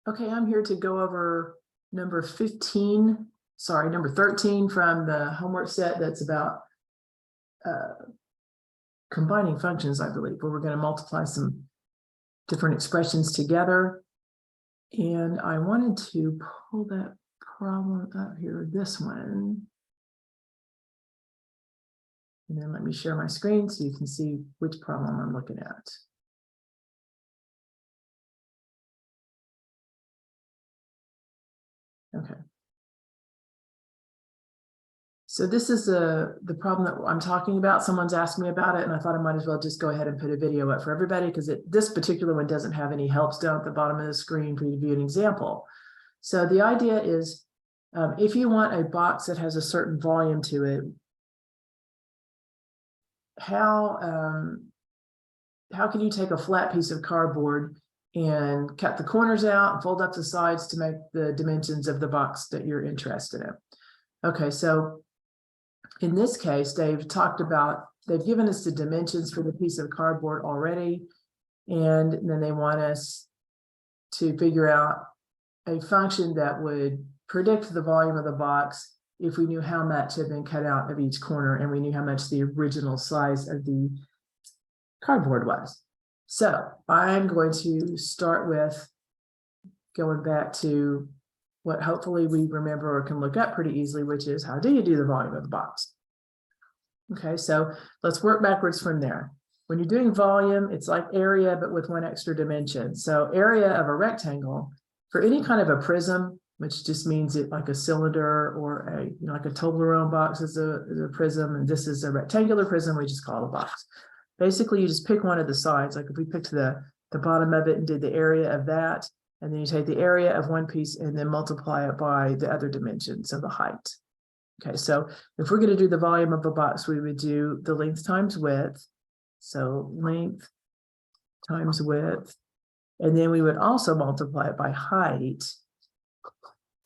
Okay, I'm here to go over number 13 from the homework set that's about combining functions, I believe, where we're going to multiply some different expressions together. And I wanted to pull that problem up here, this one. And then let me share my screen so you can see which problem I'm looking at. Okay. So this is the problem that I'm talking about. Someone's asked me about it, and I thought I might as well just go ahead and put a video up for everybody because this particular one doesn't have any helps down at the bottom of the screen for you to view an example. So the idea is if you want a box that has a certain volume to it, how can you take a flat piece of cardboard and cut the corners out and fold up the sides to make the dimensions of the box that you're interested in? Okay, so in this case, they've given us the dimensions for the piece of cardboard already, and then they want us to figure out a function that would predict the volume of the box if we knew how much had been cut out of each corner and we knew how much the original size of the cardboard was. So I'm going to start with going back to what hopefully we remember or can look up pretty easily, which is how do you do the volume of the box? Okay, so let's work backwards from there. When you're doing volume, it's like area, but with one extra dimension. So area of a rectangle for any kind of a prism, which just means it like a cylinder or like a Toblerone box is a prism, and this is a rectangular prism, we just call it a box. Basically, you just pick one of the sides. Like if we picked the bottom of it and did the area of that, and then you take the area of one piece and then multiply it by the other dimension, so the height. Okay, so if we're going to do the volume of a box, we would do the length times width. So length times width. And then we would also multiply it by height.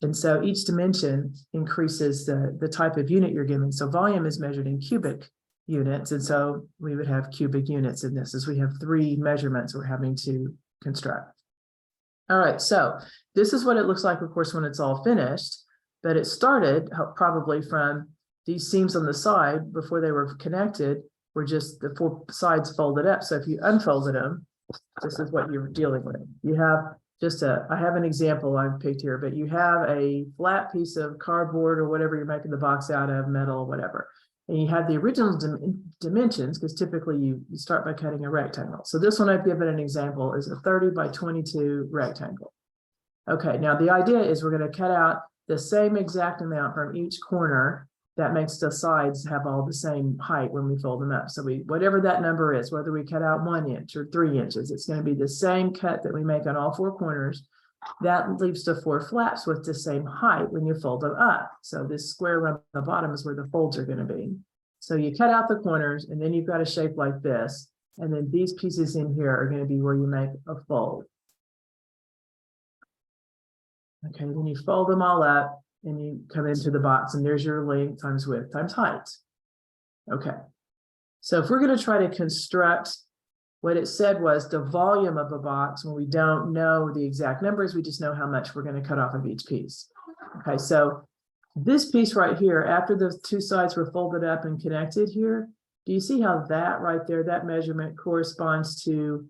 And so each dimension increases the type of unit you're given. So volume is measured in cubic units. And so we would have cubic units in this, as we have 3 measurements we're having to construct. All right, so this is what it looks like, of course, when it's all finished. But it started probably from these seams on the side before they were connected, were just the 4 sides folded up. So if you unfolded them, this is what you're dealing with. You have I have an example I've picked here, but you have a flat piece of cardboard or whatever you're making the box out of, metal, whatever. And you have the original dimensions, because typically you start by cutting a rectangle. So this one I've given an example is a 30 by 22 rectangle. Okay, now the idea is we're going to cut out the same exact amount from each corner. That makes the sides have all the same height when we fold them up. So whatever that number is, whether we cut out 1 inch or 3 inches, it's going to be the same cut that we make on all 4 corners. That leaves the 4 flaps with the same height when you fold them up. So this square around the bottom is where the folds are going to be. So you cut out the corners, and then you've got a shape like this. And then these pieces in here are going to be where you make a fold. Okay, then you fold them all up and you come into the box, and there's your length times width times height. Okay, so if we're going to try to construct what it said was the volume of a box, when we don't know the exact numbers, we just know how much we're going to cut off of each piece. Okay, so this piece right here, after the 2 sides were folded up and connected here, do you see how that right there, that measurement corresponds to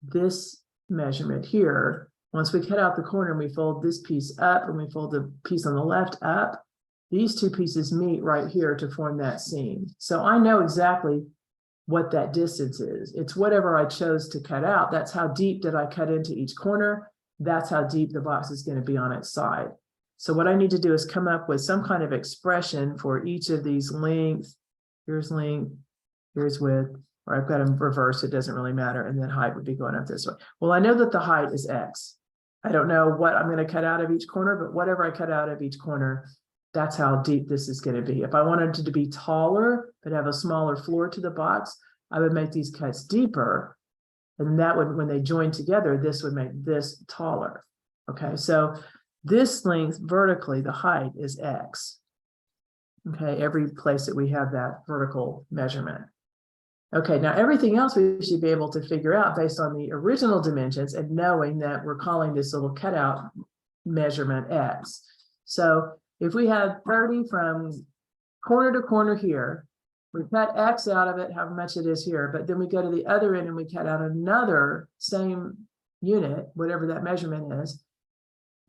this measurement here? Once we cut out the corner and we fold this piece up and we fold the piece on the left up, these 2 pieces meet right here to form that seam. So I know exactly what that distance is. It's whatever I chose to cut out. That's how deep did I cut into each corner. That's how deep the box is going to be on its side. So what I need to do is come up with some kind of expression for each of these length. Here's length, here's width, or I've got them reversed, it doesn't really matter. And then height would be going up this way. Well, I know that the height is X. I don't know what I'm going to cut out of each corner, but whatever I cut out of each corner, that's how deep this is going to be. If I wanted it to be taller, but have a smaller floor to the box, I would make these cuts deeper. And that would, when they join together, this would make this taller. Okay, so this length vertically, the height is X. Okay, every place that we have that vertical measurement. Okay, now everything else we should be able to figure out based on the original dimensions and knowing that we're calling this little cutout measurement X. So if we have 30 from corner to corner here, we cut X out of it, how much it is here, but then we go to the other end and we cut out another same unit, whatever that measurement is.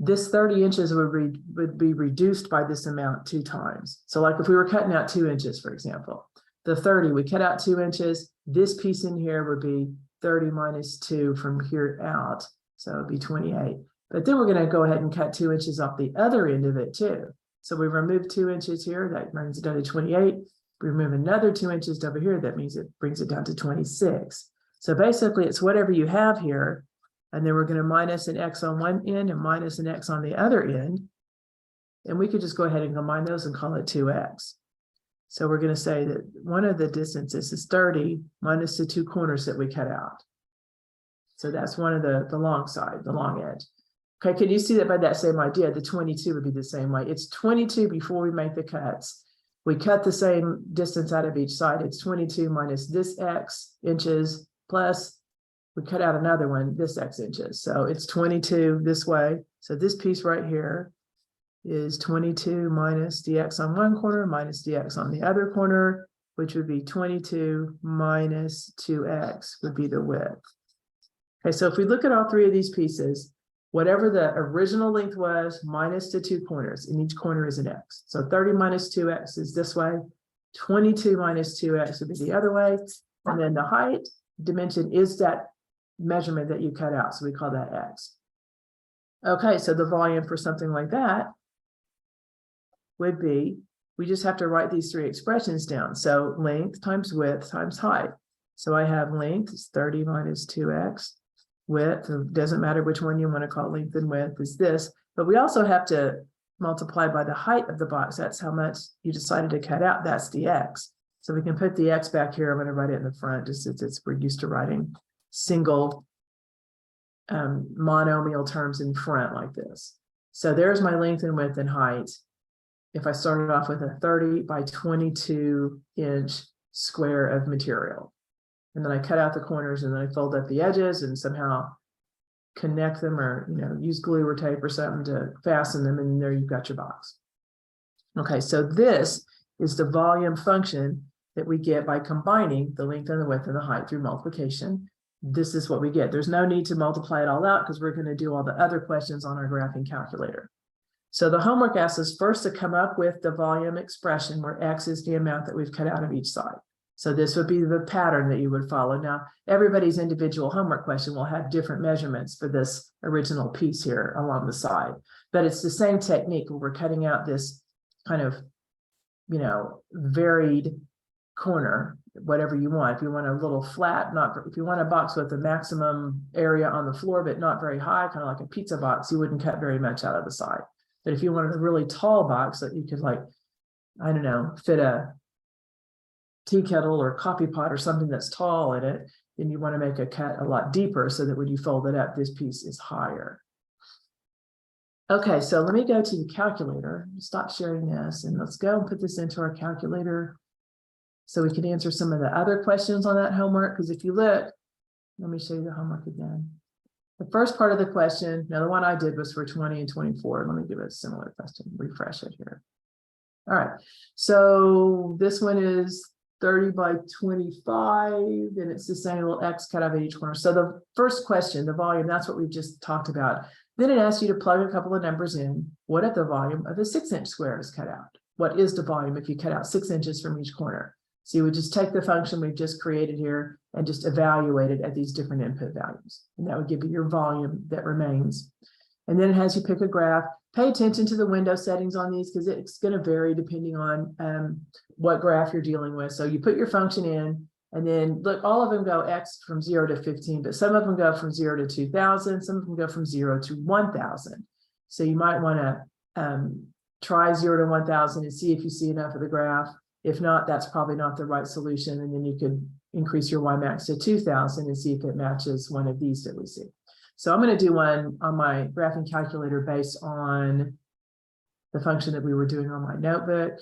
This 30 inches would be reduced by this amount 2 times. So like if we were cutting out 2 inches, for example, the 30, we cut out 2 inches. This piece in here would be 30 minus 2 from here out. So it'd be 28. But then we're going to go ahead and cut 2 inches off the other end of it too. So we remove 2 inches here. That brings it down to 28. We remove another 2 inches over here. That means it brings it down to 26. So basically it's whatever you have here. And then we're going to minus an X on one end and minus an X on the other end. And we could just go ahead and combine those and call it 2X. So we're going to say that one of the distances is 30 minus the 2 corners that we cut out. So that's one of the long side, the long edge. Okay, can you see that by that same idea? The 22 would be the same way. It's 22 before we make the cuts. We cut the same distance out of each side. It's 22 minus this X inches plus we cut out another one, this X inches. So it's 22 this way. So this piece right here is 22 minus dx on one corner minus dx on the other corner, which would be 22 minus 2x would be the width. Okay, so if we look at all 3 of these pieces, whatever the original length was minus the 2 corners, and each corner is an x. So 30 minus 2x is this way, 22 minus 2x would be the other way, and then the height dimension is that measurement that you cut out, so we call that x. Okay, so the volume for something like that would be, we just have to write these 3 expressions down. So length times width times height. So I have length is 30 minus 2x. Width, it doesn't matter which one you want to call length and width, is this. But we also have to multiply by the height of the box. That's how much you decided to cut out. That's the x. So we can put the x back here. I'm going to write it in the front just since we're used to writing single monomial terms in front like this. So there's my length and width and height. If I started off with a 30 by 22 inch square of material, and then I cut out the corners and then I fold up the edges and somehow connect them or, use glue or tape or something to fasten them. And there you've got your box. Okay, so this is the volume function that we get by combining the length and the width and the height through multiplication. This is what we get. There's no need to multiply it all out because we're going to do all the other questions on our graphing calculator. So the homework asks us first to come up with the volume expression where x is the amount that we've cut out of each side. So this would be the pattern that you would follow. Now, everybody's individual homework question will have different measurements for this original piece here along the side, but it's the same technique where we're cutting out this kind of, varied corner, whatever you want. If you want a little flat, if you want a box with the maximum area on the floor, but not very high, kind of like a pizza box, you wouldn't cut very much out of the side. But if you wanted a really tall box that you could fit a tea kettle or coffee pot or something that's tall in it, then you want to make a cut a lot deeper so that when you fold it up, this piece is higher. Okay, so let me go to the calculator, stop sharing this, and let's go and put this into our calculator so we can answer some of the other questions on that homework. Because if you look, let me show you the homework again. The first part of the question, now the one I did was for 20 and 24. Let me give it a similar question, refresh it here. All right, so this one is 30 by 25, and it's the same little x cut out of each corner. So the first question, the volume, that's what we've just talked about. Then it asks you to plug a couple of numbers in. What if the volume of a 6-inch square is cut out? What is the volume if you cut out 6 inches from each corner? So you would just take the function we've just created here and just evaluate it at these different input values. And that would give you your volume that remains. And then it has you pick a graph. Pay attention to the window settings on these because it's going to vary depending on what graph you're dealing with. So you put your function in, and then look, all of them go x from 0 to 15, but some of them go from 0 to 2000, some of them go from 0 to 1000. So you might want to try 0 to 1000 and see if you see enough of the graph. If not, that's probably not the right solution. And then you could increase your Y max to 2000 and see if it matches one of these that we see. So I'm going to do one on my graphing calculator based on the function that we were doing on my notebook.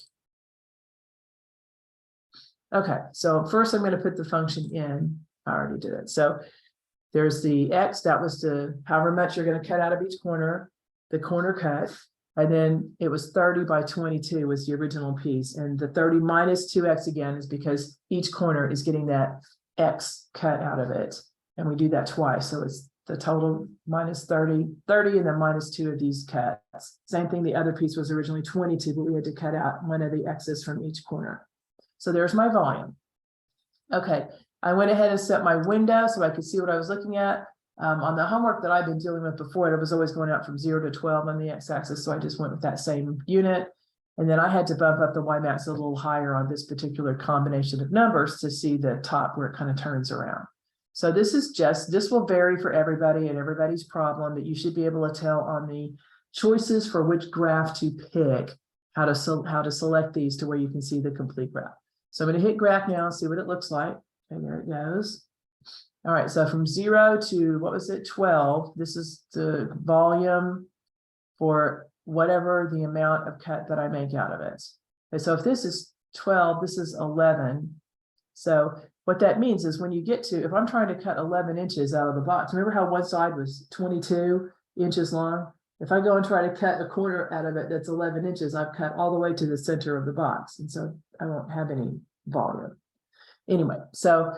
Okay, so first I'm going to put the function in. I already did it. So there's the X, that was the however much you're going to cut out of each corner, the corner cut. And then it was 30 by 22 was the original piece. And the 30 minus 2X again is because each corner is getting that X cut out of it. And we do that twice. So it's the total minus 30, and then minus 2 of these cuts. Same thing, the other piece was originally 22, but we had to cut out one of the X's from each corner. So there's my volume. Okay, I went ahead and set my window so I could see what I was looking at. On the homework that I've been dealing with before, it was always going out from 0 to 12 on the x-axis, so I just went with that same unit. And then I had to bump up the y-max a little higher on this particular combination of numbers to see the top where it kind of turns around. So this will vary for everybody and everybody's problem, but you should be able to tell on the choices for which graph to pick, how to select these to where you can see the complete graph. So I'm going to hit graph now and see what it looks like. Okay, there it goes. All right, so from 0 to, what was it, 12, this is the volume for whatever the amount of cut that I make out of it. Okay, so if this is 12, this is 11. So what that means is when you get to, if I'm trying to cut 11 inches out of the box, remember how one side was 22 inches long? If I go and try to cut a corner out of it that's 11 inches, I've cut all the way to the center of the box. And so I won't have any volume. Anyway, so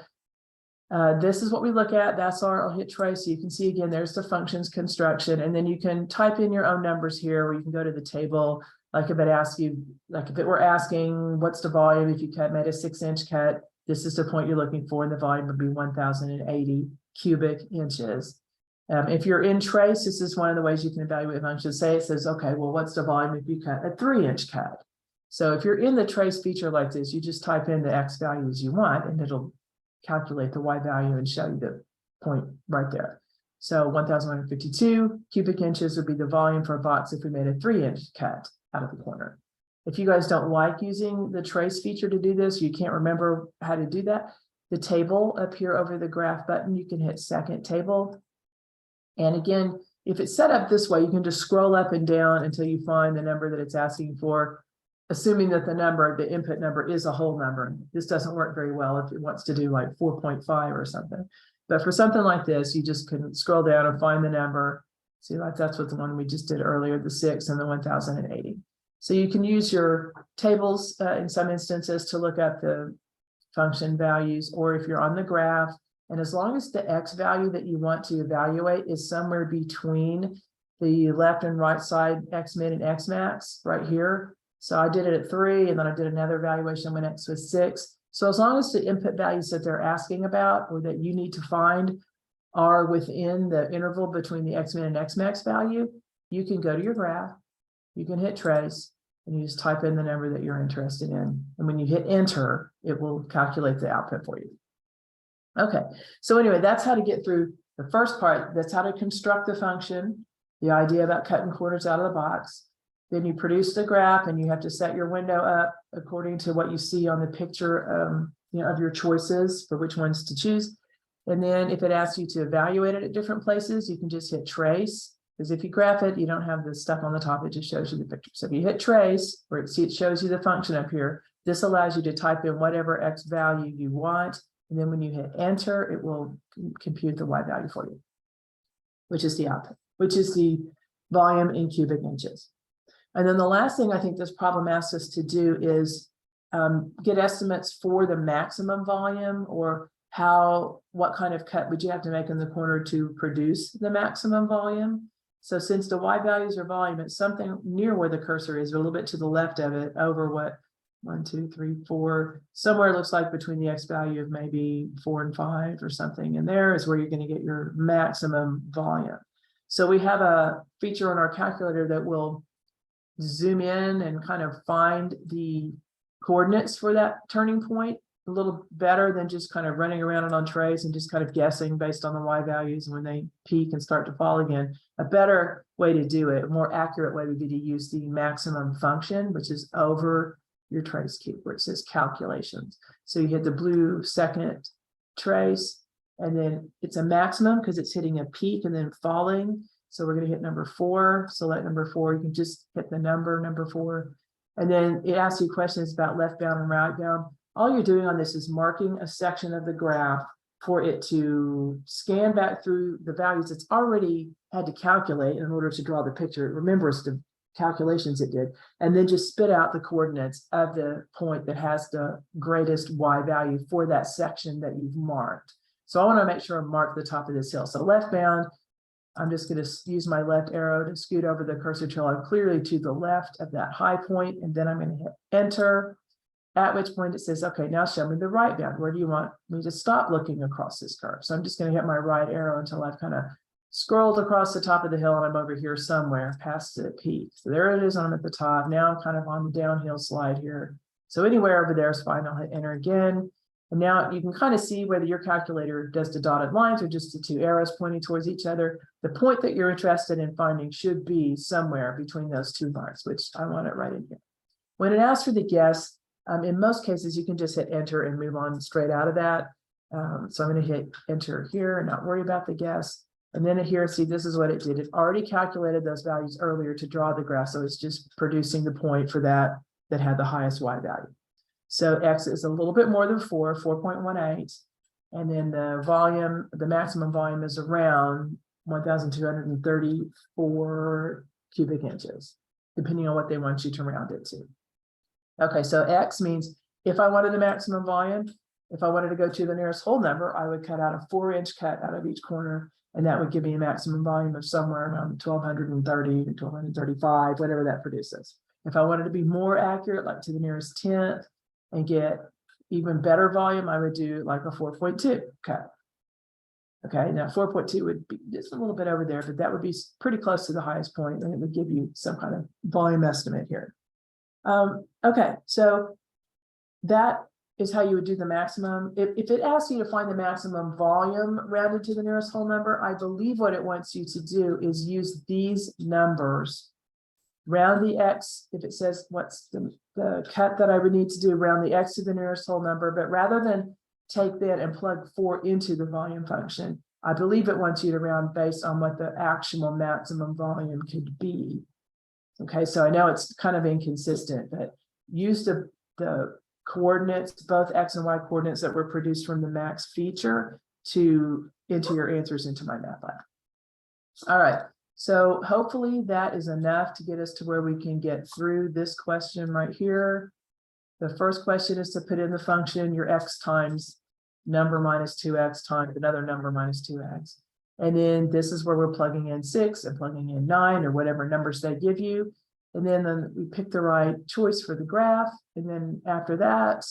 this is what we look at. That's our, I'll hit trace. So you can see again, there's the functions construction. And then you can type in your own numbers here, or you can go to the table. Like if it asks you, like if it were asking, what's the volume if you made a 6-inch cut, this is the point you're looking for, and the volume would be 1,080 cubic inches. If you're in trace, this is one of the ways you can evaluate functions. Say it says, okay, well, what's the volume if you cut a 3-inch cut? So if you're in the trace feature like this, you just type in the X values you want, and it'll calculate the Y value and show you the point right there. So 1,152 cubic inches would be the volume for a box if we made a 3-inch cut out of the corner. If you guys don't like using the trace feature to do this, you can't remember how to do that, the table up here over the graph button, you can hit second table. And again, if it's set up this way, you can just scroll up and down until you find the number that it's asking for, assuming that the input number is a whole number. This doesn't work very well if it wants to do like 4.5 or something. But for something like this, you just can scroll down and find the number. See, like that's what the one we just did earlier, the 6 and the 1,080. So you can use your tables in some instances to look up the function values, or if you're on the graph, and as long as the X value that you want to evaluate is somewhere between the left and right side X min and X max right here. So I did it at 3, and then I did another evaluation when X was 6. So as long as the input values that they're asking about or that you need to find are within the interval between the X min and X max value, you can go to your graph, you can hit trace, and you just type in the number that you're interested in. And when you hit enter, it will calculate the output for you. Okay, so anyway, that's how to get through the first part. That's how to construct the function, the idea about cutting corners out of the box. Then you produce the graph, and you have to set your window up according to what you see on the picture of your choices for which ones to choose. And then if it asks you to evaluate it at different places, you can just hit trace, because if you graph it, you don't have the stuff on the top, it just shows you the picture. So if you hit trace, where it shows you the function up here, this allows you to type in whatever X value you want. And then when you hit enter, it will compute the Y value for you, which is the output, which is the volume in cubic inches. And then the last thing I think this problem asks us to do is get estimates for the maximum volume, or what kind of cut would you have to make in the corner to produce the maximum volume. So since the Y values are volume, it's something near where the cursor is, or a little bit to the left of it, over what, 1, 2, 3, 4, somewhere it looks like between the X value of maybe 4 and 5 or something. And there is where you're going to get your maximum volume. So we have a feature on our calculator that will zoom in and kind of find the coordinates for that turning point a little better than just kind of running around it on trace and just kind of guessing based on the Y values when they peak and start to fall again. A better way to do it, a more accurate way would be to use the maximum function, which is over your trace cube where it says calculations. So you hit the blue second trace, and then it's a maximum because it's hitting a peak and then falling. So we're going to hit number 4, select number 4. You can just hit the number 4. And then it asks you questions about left bound and right bound. all you're doing on this is marking a section of the graph for it to scan back through the values it's already had to calculate in order to draw the picture. It remembers the calculations it did, and then just spit out the coordinates of the point that has the greatest y value for that section that you've marked. So I want to make sure I mark the top of this hill. So left bound, I'm just going to use my left arrow to scoot over the cursor till I'm clearly to the left of that high point, and then I'm going to hit enter, at which point it says, okay, now show me the right bound. Where do you want me to stop looking across this curve? So I'm just going to hit my right arrow until I've kind of scrolled across the top of the hill and I'm over here somewhere past the peak. So there it is, I'm at the top. Now I'm kind of on the downhill slide here. So anywhere over there is fine. I'll hit enter again. And now you can kind of see whether your calculator does the dotted lines or just the two arrows pointing towards each other. The point that you're interested in finding should be somewhere between those two marks, which I want it right in here. When it asks for the guess, in most cases, you can just hit enter and move on straight out of that. So I'm going to hit enter here and not worry about the guess. And then here, see, this is what it did. It already calculated those values earlier to draw the graph. So it's just producing the point for that had the highest y value. So X is a little bit more than 4.18. And then the volume, the maximum volume is around 1,234 cubic inches, depending on what they want you to round it to. Okay, so X means if I wanted the maximum volume, if I wanted to go to the nearest whole number, I would cut out a 4-inch cut out of each corner, and that would give me a maximum volume of somewhere around 1,230 to 1,235, whatever that produces. If I wanted to be more accurate, like to the nearest tenth, and get even better volume, I would do like a 4.2 cut. Okay, now 4.2 would be just a little bit over there, but that would be pretty close to the highest point, and it would give you some kind of volume estimate here. Okay, so that is how you would do the maximum. If it asks you to find the maximum volume rounded to the nearest whole number, I believe what it wants you to do is use these numbers. Round the X, if it says what's the cut that I would need to do, round the X to the nearest whole number, but rather than take that and plug 4 into the volume function, I believe it wants you to round based on what the actual maximum volume could be. Okay, so I know it's kind of inconsistent, but use the coordinates, both X and Y coordinates that were produced from the max feature to enter your answers into MyMathLab. All right, so hopefully that is enough to get us to where we can get through this question right here. The first question is to put in the function your X times number minus 2X times another number minus 2X. And then this is where we're plugging in 6 and plugging in 9 or whatever numbers they give you. And then we pick the right choice for the graph. And then after that,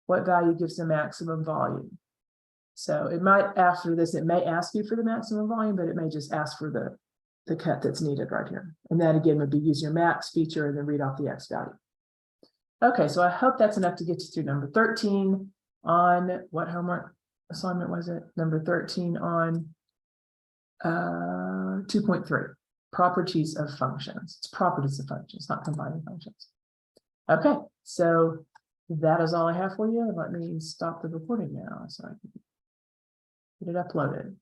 what value gives the maximum volume? So it might, after this, it may ask you for the maximum volume, but it may just ask for the cut that's needed right here. And that again would be use your max feature and then read off the X value. Okay, so I hope that's enough to get you through number 13 on what homework assignment was it? Number 13 on 2.3, properties of functions. It's properties of functions, not combining functions. Okay, so that is all I have for you. Let me stop the recording now so I can get it uploaded.